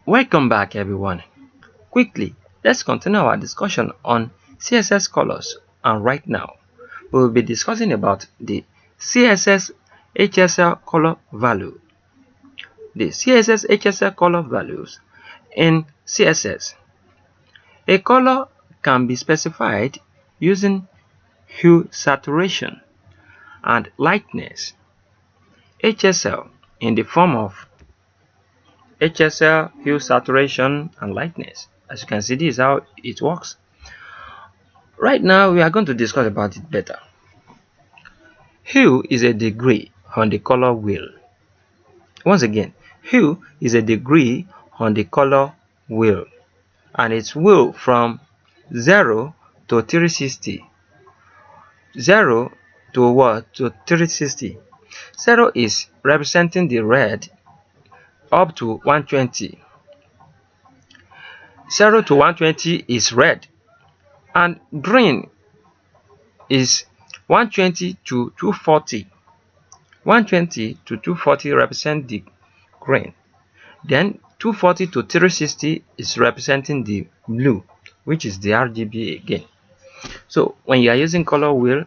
Welcome back everyone. Quickly, let's continue our discussion on CSS colors, and right now we will be discussing about the CSS HSL color value. The CSS HSL color values in CSS. A color can be specified using hue saturation and lightness. HSL in the form of HSL, hue saturation and lightness. As you can see, this is how it works. Right now we are going to discuss about it better. Hue is a degree on the color wheel. Once again, hue is a degree on the color wheel, and it's wheel from 0 to 360. 0 to what? To 360. 0 is representing the red up to 120. 0 to 120 is red, and green is 120 to 240. 120 to 240 represent the green. Then 240 to 360 is representing the blue, which is the RGB again. So when you are using color wheel,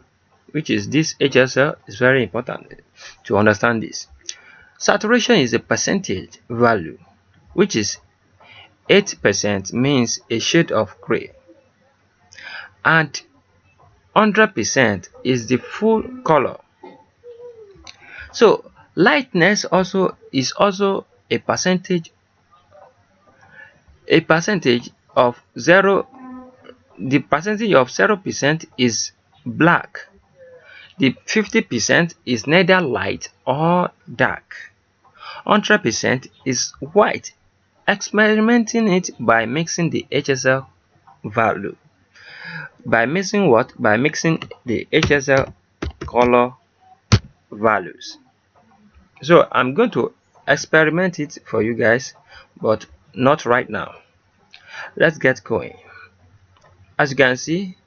which is this HSL, is very important to understand this. Saturation is a percentage value, which is 8% means a shade of gray, and 100% is the full color. So lightness is also a percentage of 0. The percentage of 0% is black. The 50% is neither light or dark. 100% is white. Experimenting it by mixing the HSL value. By mixing what? By mixing the HSL color values. So I'm going to experiment it for you guys, but not right now. Let's get going. As you can see,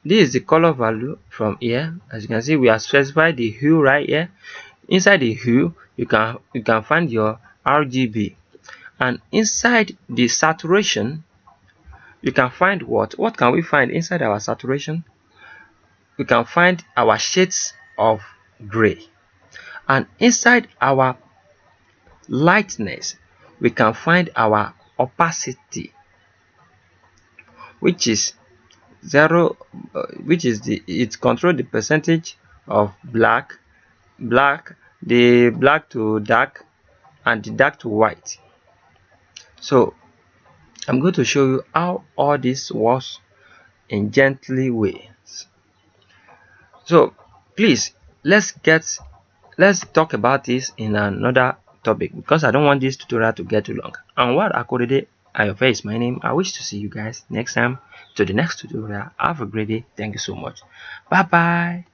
this is the color value from here. As you can see, we have specified the hue right here. Inside the hue, you can find your RGB, and inside the saturation, you can find what can we find inside our saturation? We can find our shades of gray, and inside our lightness, we can find our opacity, which is 0, which is it controls the percentage of black, the black to dark, and the dark to white. So I'm going to show you how all this works in gently ways. So please, let's talk about this in another topic, because I don't want this tutorial to get too long. Anwar Akorede, ayofe is my name. I wish to see you guys next time to the next tutorial. Have a great day. Thank you so much. Bye bye.